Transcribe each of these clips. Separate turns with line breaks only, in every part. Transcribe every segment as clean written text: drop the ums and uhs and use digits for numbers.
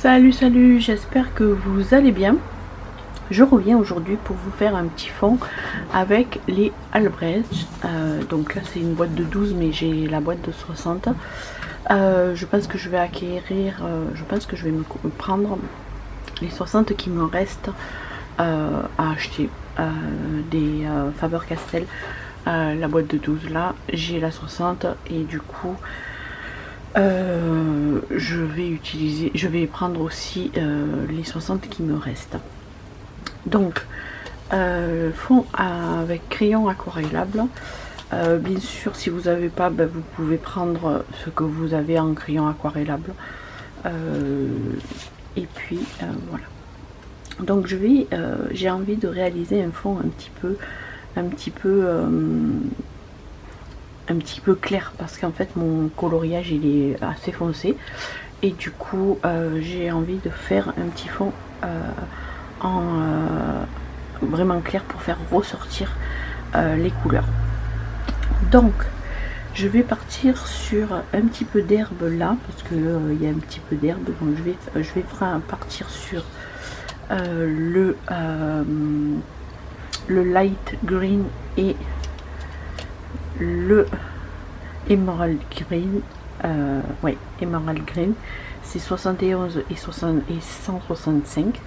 Salut, j'espère que vous allez bien. Je reviens aujourd'hui pour vous faire un petit fond avec les Albrecht. Donc là c'est une boîte de 12 mais j'ai la boîte de 60. Je pense que je vais acquérir, je pense que je vais me prendre les 60 qui me restent à acheter des Faber-Castell. La boîte de 12 là, j'ai la 60 et du coup je vais prendre aussi les 60 qui me restent. Donc fond avec crayon aquarellable. Bien sûr, si vous n'avez pas, vous pouvez prendre ce que vous avez en crayon aquarellable. Et puis voilà. Donc j'ai envie de réaliser un fond un petit peu clair, parce qu'en fait mon coloriage il est assez foncé et du coup j'ai envie de faire un petit fond vraiment clair pour faire ressortir les couleurs. Donc je vais partir sur un petit peu d'herbe là, parce que il y a un petit peu d'herbe, donc je vais partir sur le light green et le Emerald Green. Ouais, Emerald Green, c'est 71 et 165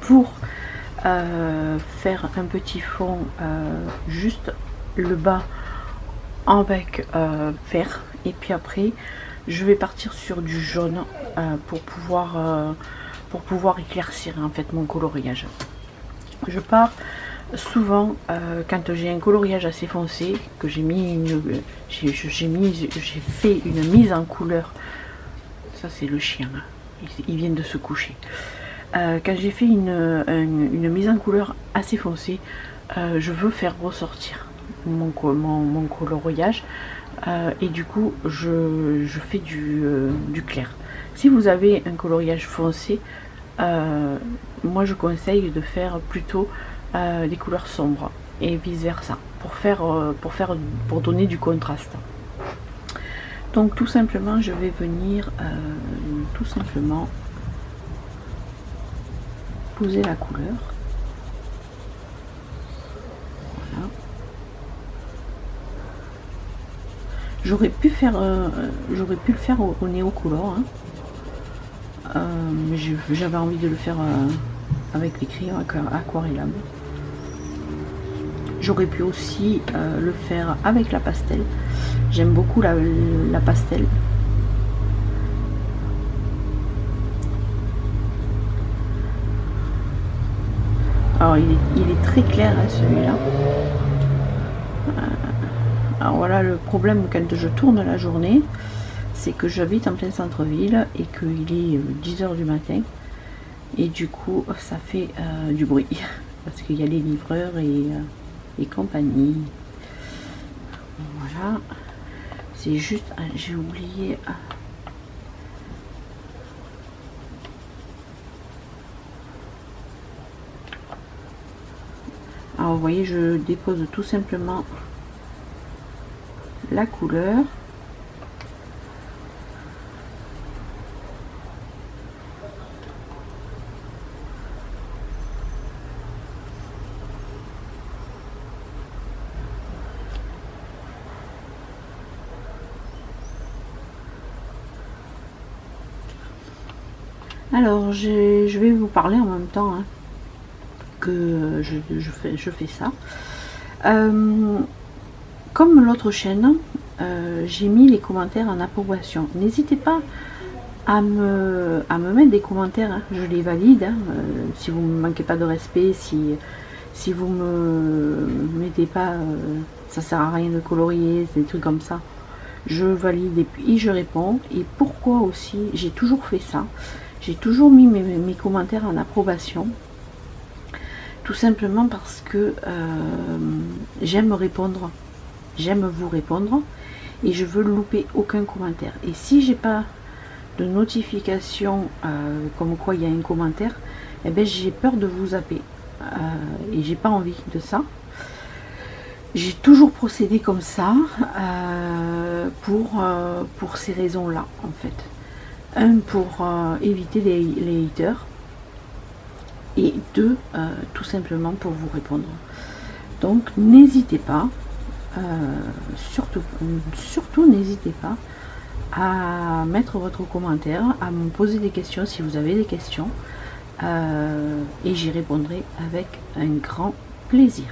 pour faire un petit fond, juste le bas avec vert, et puis après je vais partir sur du jaune pour pouvoir éclaircir en fait mon coloriage. Je pars souvent quand j'ai un coloriage assez foncé, que j'ai fait une mise en couleur. Ça c'est le chien, il vient de se coucher. Quand j'ai fait une mise en couleur assez foncée, je veux faire ressortir mon coloriage, et du coup je fais du clair. Si vous avez un coloriage foncé, moi je conseille de faire plutôt des couleurs sombres et vice versa pour donner du contraste. Donc tout simplement je vais venir tout simplement poser la couleur. Voilà. J'aurais pu le faire au néocolor, hein. Mais j'avais envie de le faire avec les crayons aquarellables. J'aurais pu aussi le faire avec la pastel. J'aime beaucoup la pastel. Alors il est très clair, hein, celui-là. Alors voilà, le problème quand je tourne la journée, c'est que j'habite en plein centre-ville et qu'il est 10h du matin. Et du coup ça fait du bruit parce qu'il y a les livreurs et compagnie. Voilà, c'est juste, j'ai oublié. Alors vous voyez, je dépose tout simplement la couleur. Alors je vais vous parler en même temps, hein, que je fais ça. Comme l'autre chaîne, j'ai mis les commentaires en approbation. N'hésitez pas à me mettre des commentaires, hein, je les valide, hein, si vous ne me manquez pas de respect, si vous me mettez pas ça sert à rien de colorier, des trucs comme ça, je valide et puis je réponds. Et pourquoi aussi j'ai toujours fait ça, j'ai toujours mis mes commentaires en approbation, tout simplement parce que j'aime répondre, j'aime vous répondre et je veux louper aucun commentaire. Et si j'ai pas de notification comme quoi il y a un commentaire, eh ben j'ai peur de vous zapper et j'ai pas envie de ça. J'ai toujours procédé comme ça pour ces raisons là en fait. Un, pour éviter les haters, et deux, tout simplement pour vous répondre. Donc n'hésitez pas, surtout n'hésitez pas à mettre votre commentaire, à me poser des questions si vous avez des questions, et j'y répondrai avec un grand plaisir.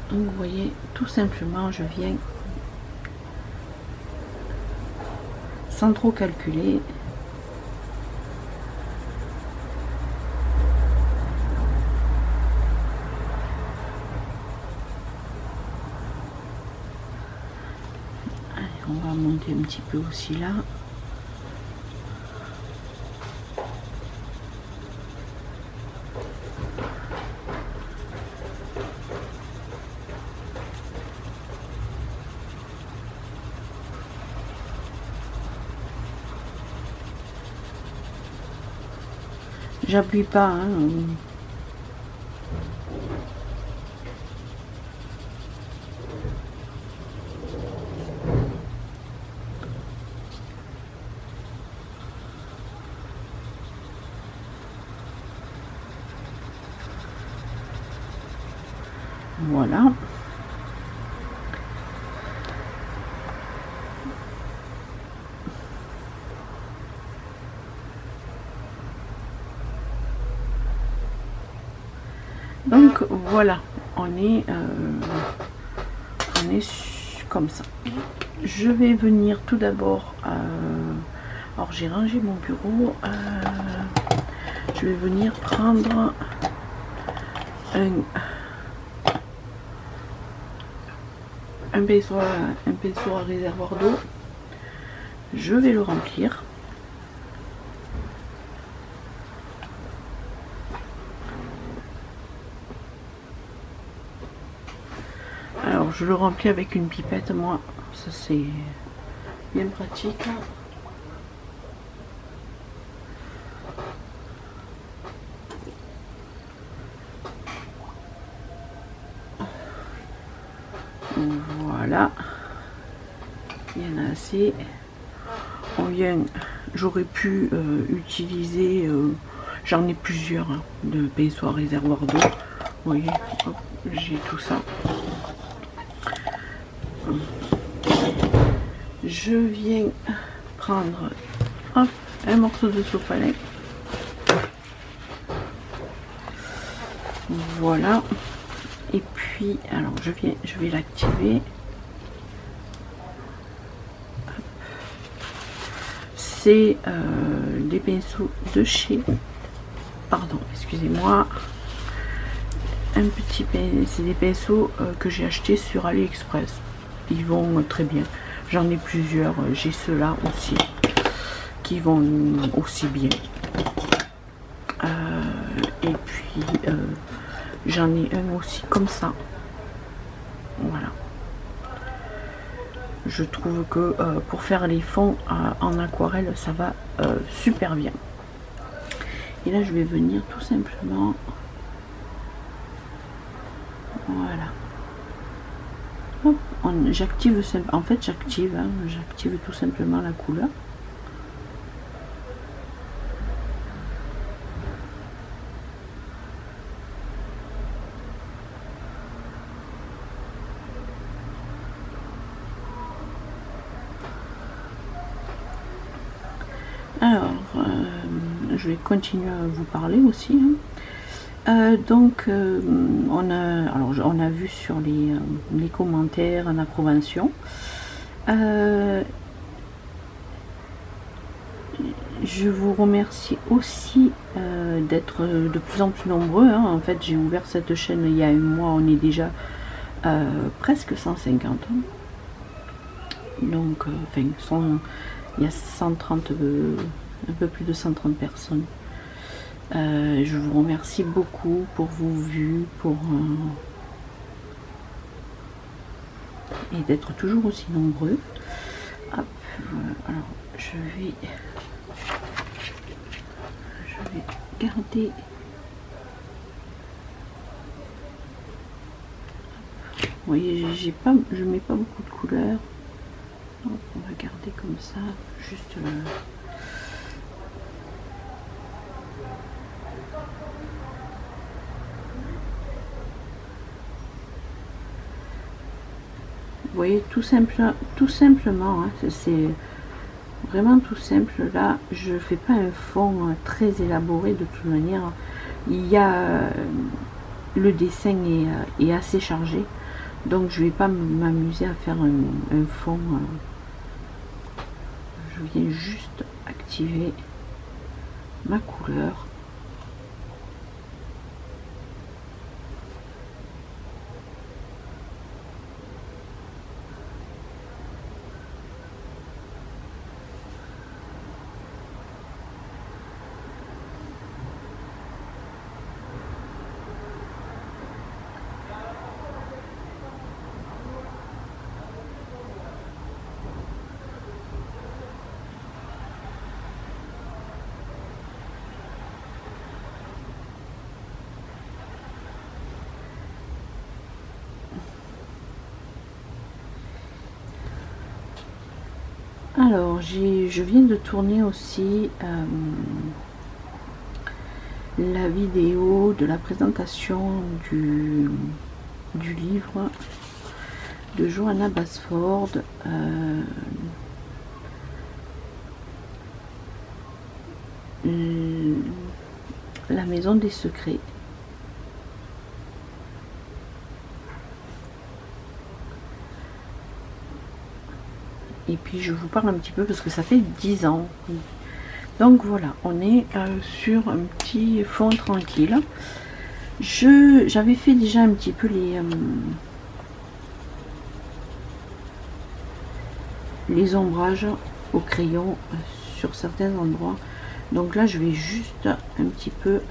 Donc vous voyez, tout simplement, je viens sans trop calculer. Allez, on va monter un petit peu aussi là. J'appuie pas, hein. Voilà. Donc voilà, on est comme ça. Je vais venir tout d'abord, alors j'ai rangé mon bureau, je vais venir prendre un pinceau à réservoir d'eau. Je vais le remplir. Alors je le remplis avec une pipette, moi ça c'est bien pratique. Voilà, il y en a assez. On vient, j'aurais pu utiliser, j'en ai plusieurs, hein, de pinceaux à réservoir d'eau. Vous voyez, j'ai tout ça. Je viens prendre, hop, un morceau de sopalin. Voilà. Et puis, alors je vais l'activer. C'est des pinceaux de chez, pardon, excusez-moi, c'est des pinceaux que j'ai achetés sur AliExpress. Ils vont très bien. J'en ai plusieurs. J'ai ceux-là aussi qui vont aussi bien. Et puis j'en ai un aussi comme ça. Voilà. Je trouve que pour faire les fonds en aquarelle, ça va super bien. Et là, je vais venir tout simplement. Voilà. J'active, en fait j'active tout simplement la couleur. Alors je vais continuer à vous parler aussi, hein. Donc on a vu sur les commentaires en approbation. Je vous remercie aussi d'être de plus en plus nombreux, hein. En fait, j'ai ouvert cette chaîne il y a un mois, on est déjà presque 150. Donc, enfin, il y a 130, un peu plus de 130 personnes. Je vous remercie beaucoup pour vos vues, et d'être toujours aussi nombreux. Hop, alors je vais garder. Vous voyez, je mets pas beaucoup de couleurs. Donc, on va garder comme ça, juste vous voyez, tout simplement, hein, c'est vraiment tout simple. Là, je fais pas un fond très élaboré de toute manière. Il y a le dessin est assez chargé, donc je vais pas m'amuser à faire un fond. Je viens juste activer ma couleur. Alors, je viens de tourner aussi la vidéo de la présentation du livre de Johanna Basford, La Maison des Secrets. Et puis je vous parle un petit peu parce que ça fait 10 ans. Donc voilà, on est sur un petit fond tranquille. J'avais fait déjà un petit peu les ombrages au crayon sur certains endroits. Donc là, je vais juste un petit peu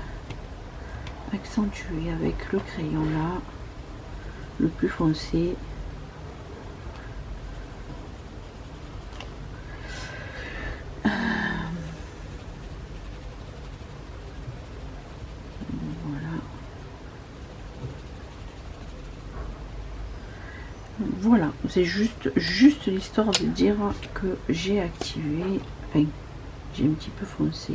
accentuer avec le crayon là, le plus foncé. Voilà, c'est juste l'histoire de dire que j'ai activé, enfin, j'ai un petit peu foncé.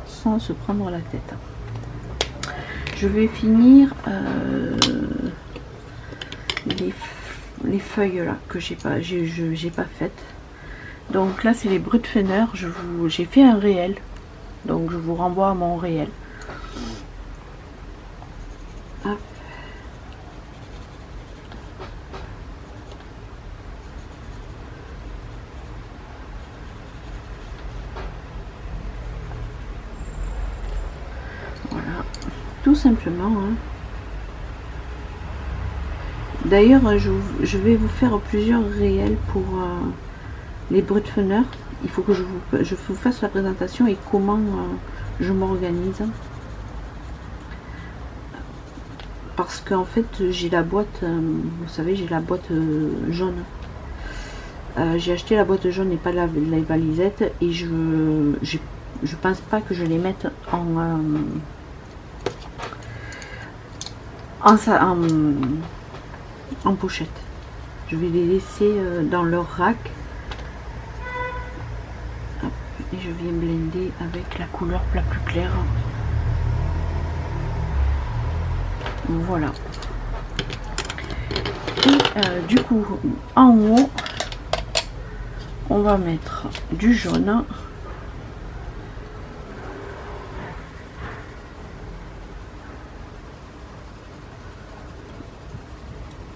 Sans se prendre la tête. Je vais finir les feuilles là que j'ai pas faites. Donc là c'est les Brutpfenner, j'ai fait un réel, donc je vous renvoie à mon réel. Hop. Voilà, tout simplement, hein. D'ailleurs, je vais vous faire plusieurs réels pour les Brutpfenner. Il faut que je vous fasse la présentation et comment je m'organise. Parce qu'en fait, j'ai la boîte, vous savez, j'ai la boîte jaune. J'ai acheté la boîte jaune et pas la valisette. Et je pense pas que je les mette en pochette. Je vais les laisser dans leur rack. Hop, et je viens blender avec la couleur la plus claire. Voilà. Et du coup, en haut, on va mettre du jaune.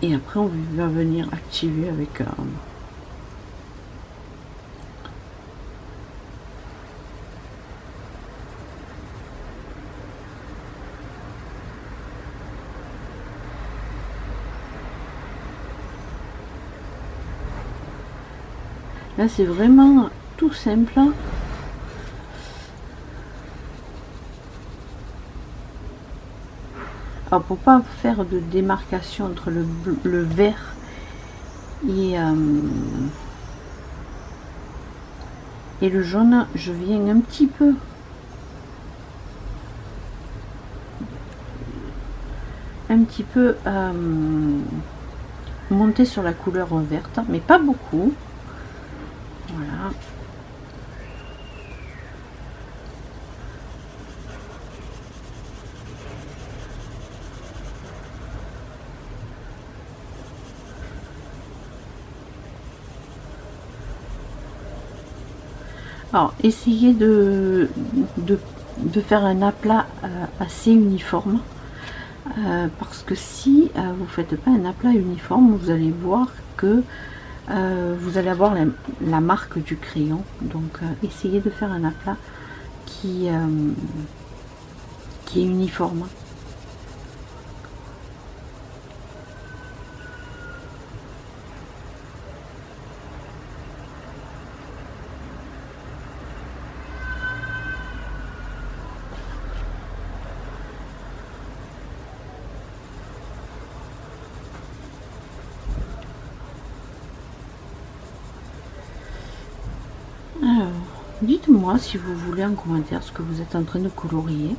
Et après, on va venir activer avec là, c'est vraiment tout simple. Alors, pour pas faire de démarcation entre le vert et Et le jaune, je viens un petit peu monter sur la couleur verte, mais pas beaucoup. Voilà. Alors, essayez de faire un aplat assez uniforme. Parce que si vous faites pas un aplat uniforme, vous allez voir que vous allez avoir la marque du crayon. Donc essayez de faire un aplat qui est uniforme. Alors, dites-moi si vous voulez en commentaire ce que vous êtes en train de colorier.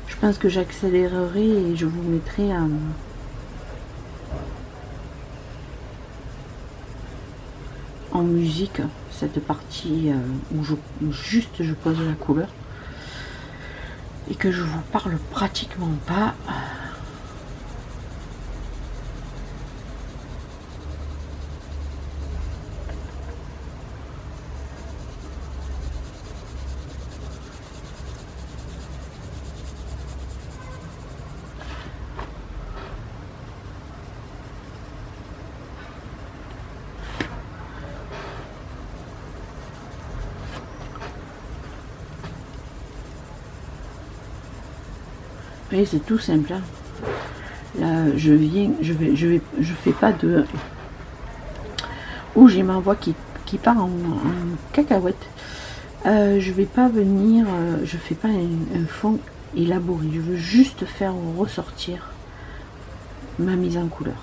Je pense que j'accélérerai et je vous mettrai en musique cette partie où je pose la couleur et que je vous parle pratiquement pas. Et c'est tout simple. Là, je fais pas de. Oh, j'ai ma voix qui part en cacahuète. Je vais pas venir. Je fais pas un fond élaboré. Je veux juste faire ressortir ma mise en couleur.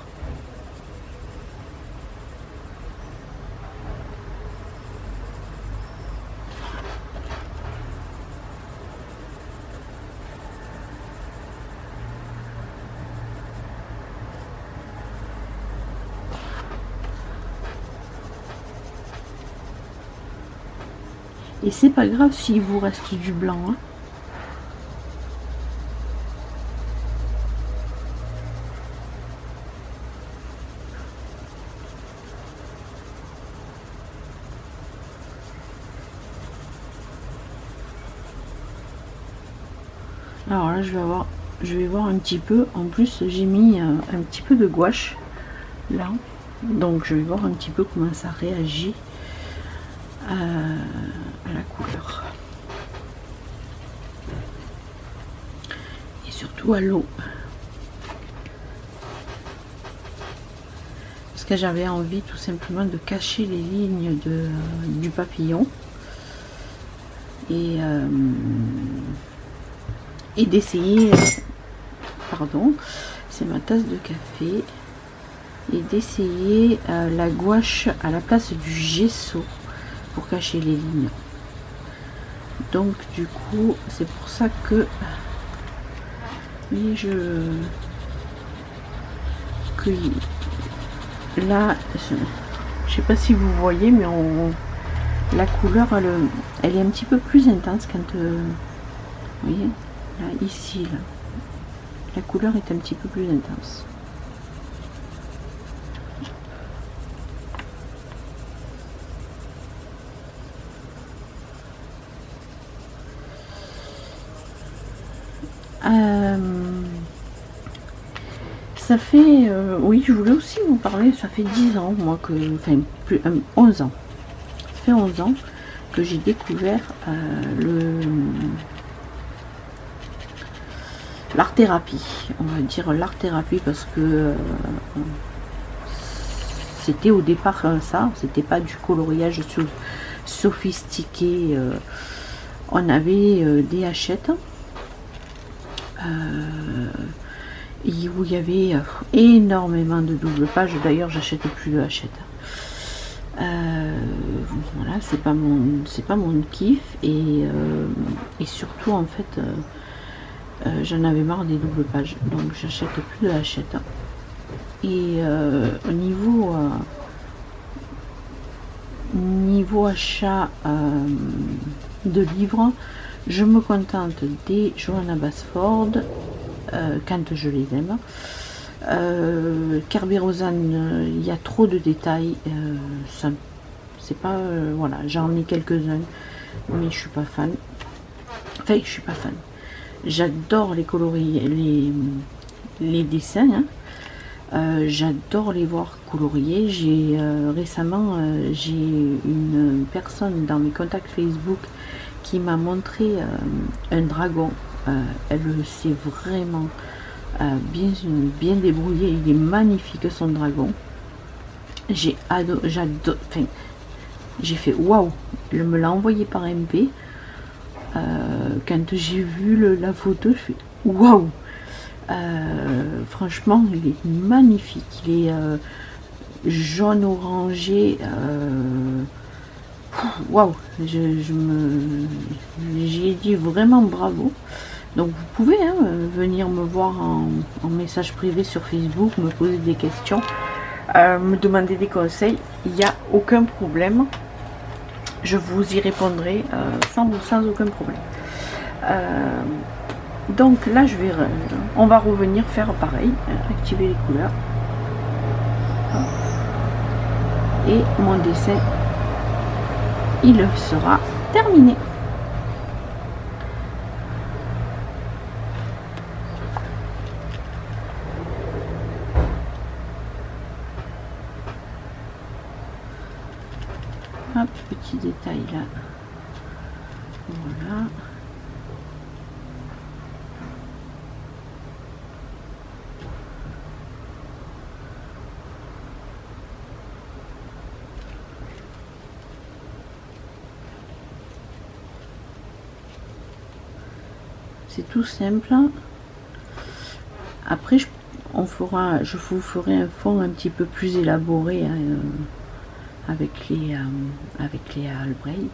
Et c'est pas grave s'il vous reste du blanc. Hein. Alors là, je vais voir un petit peu. En plus, j'ai mis un petit peu de gouache là. Donc, je vais voir un petit peu comment ça réagit à la couleur. Et surtout à l'eau. Parce que j'avais envie tout simplement de cacher les lignes du papillon. Et d'essayer, pardon, c'est ma tasse de café, et d'essayer la gouache à la place du gesso pour cacher les lignes. Donc du coup, c'est pour ça que là, je sais pas si vous voyez, mais la couleur elle est un petit peu plus intense quand vous voyez. Là, ici, là, la couleur est un petit peu plus intense. Ça fait, oui, je voulais aussi vous parler, ça fait 10 ans, moi, enfin, 11 ans. Ça fait 11 ans que j'ai découvert l'art thérapie. On va dire l'art thérapie parce que c'était au départ ça, c'était pas du coloriage sophistiqué. On avait des hachettes où il y avait énormément de double pages. D'ailleurs, j'achète plus de Hachette. Voilà, c'est pas mon kiff, et surtout en fait j'en avais marre des doubles pages, donc j'achète plus de Hachette. Et au niveau achat de livres, je me contente des Johanna Basford quand je les aime. Kerberosan, il y a trop de détails, ça c'est pas voilà, j'en ai quelques-uns, mais je suis pas fan. Enfin, je suis pas fan. J'adore les coloris, les dessins, hein. J'adore les voir coloriés. J'ai récemment j'ai une personne dans mes contacts Facebook qui m'a montré un dragon. Elle s'est vraiment bien débrouillée. Il est magnifique, son dragon. J'adore. Enfin, j'ai fait waouh. Elle me l'a envoyé par MP. Quand j'ai vu la photo, je fais waouh. Franchement, il est magnifique. Il est jaune orangé. Waouh. J'ai dit vraiment bravo. Donc vous pouvez venir me voir en message privé sur Facebook, me poser des questions, me demander des conseils. Il n'y a aucun problème. Je vous y répondrai sans aucun problème. Donc là, on va revenir faire pareil, activer les couleurs. Et mon dessin, il sera terminé. Hop, petit détail là. Voilà. C'est tout simple. Après, je vous ferai un fond un petit peu plus élaboré, hein, avec les Albraille.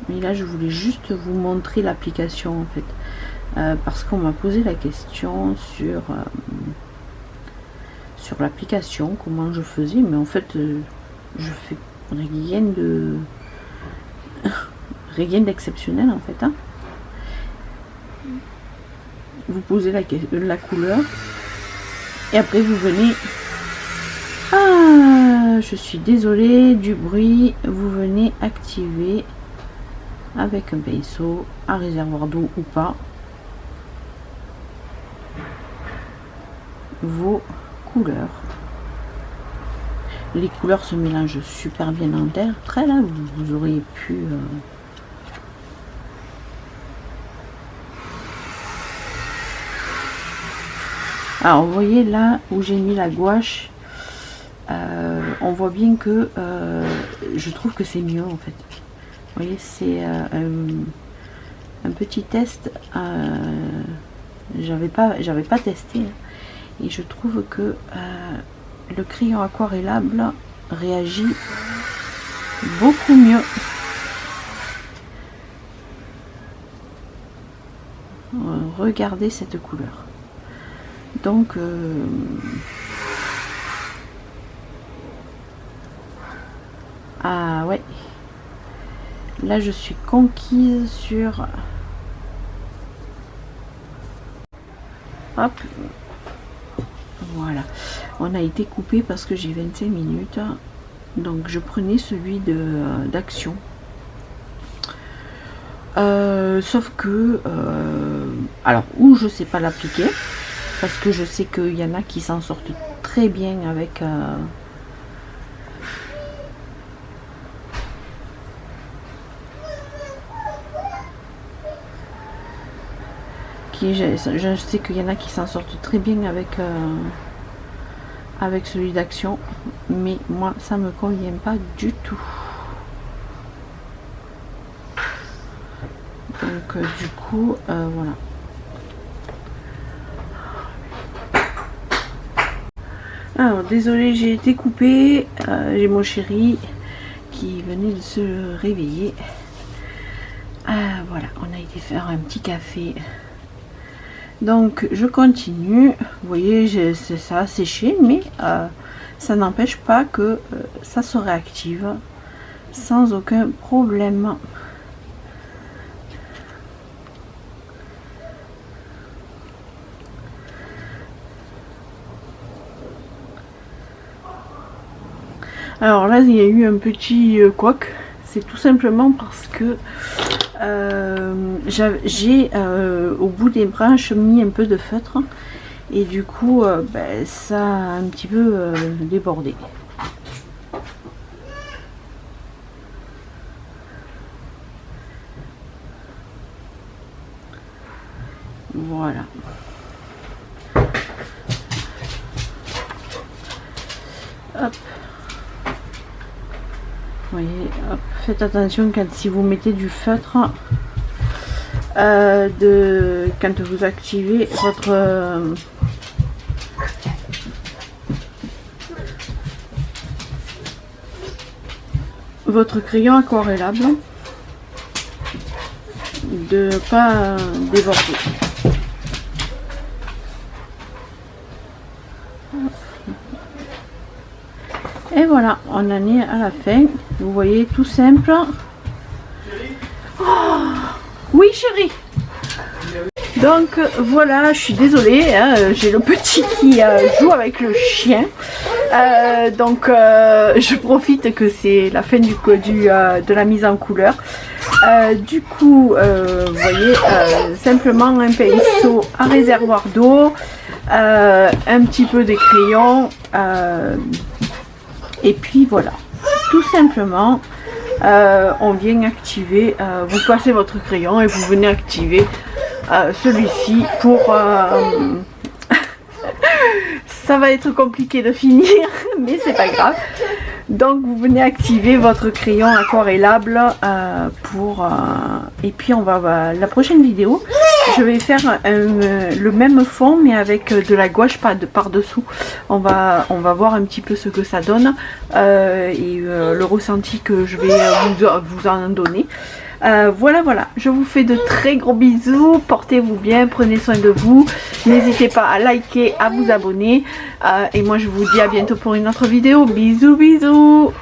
Mais là, je voulais juste vous montrer l'application en fait, parce qu'on m'a posé la question sur l'application, comment je faisais, mais en fait, je fais rien d'exceptionnel en fait, hein. Vous posez la couleur et après vous venez, je suis désolée du bruit, vous venez activer avec un pinceau, un réservoir d'eau ou pas, vos couleurs. Les couleurs se mélangent super bien en terre. Très là, vous auriez pu alors vous voyez là où j'ai mis la gouache, on voit bien que je trouve que c'est mieux en fait. Vous voyez, c'est un petit test. J'avais pas testé, hein, et je trouve que le crayon aquarellable réagit beaucoup mieux. Regardez cette couleur. Donc ah ouais, là je suis conquise sur, hop, voilà, on a été coupé parce que j'ai 25 minutes, donc je prenais celui d'Action, sauf que alors, ou je sais pas l'appliquer, parce que je sais qu'il y en a qui s'en sortent très bien avec je sais qu'il y en a qui s'en sortent très bien avec celui d'Action, mais moi ça me convient pas du tout. Donc du coup, voilà. Alors, désolé, j'ai été coupée. J'ai mon chéri qui venait de se réveiller. Voilà, on a été faire un petit café. Donc, je continue. Vous voyez, ça a séché, mais ça n'empêche pas que ça se réactive sans aucun problème. Alors là, il y a eu un petit couac. C'est tout simplement parce que j'ai au bout des branches mis un peu de feutre. Et du coup, ben, ça a un petit peu débordé. Voilà. Hop. Vous voyez, hop. Faites attention quand si vous mettez du feutre, quand vous activez votre crayon aquarellable, de ne pas déborder. Et voilà, on en est à la fin. Vous voyez, tout simple. Oh, oui chérie. Donc voilà, je suis désolée, hein, j'ai le petit qui joue avec le chien. Donc je profite que c'est la fin de la mise en couleur. Du coup, vous voyez, simplement un pinceau à réservoir d'eau, un petit peu de crayon, et puis voilà, tout simplement, on vient activer, vous passez votre crayon et vous venez activer celui-ci pour... ça va être compliqué de finir, mais c'est pas grave. Donc vous venez activer votre crayon aquarellable et puis on va la prochaine vidéo, je vais faire le même fond mais avec de la gouache par dessous. On va voir un petit peu ce que ça donne et le ressenti que je vais vous en donner. Voilà, je vous fais de très gros bisous, portez-vous bien, prenez soin de vous, n'hésitez pas à liker, à vous abonner, et moi je vous dis à bientôt pour une autre vidéo, bisous.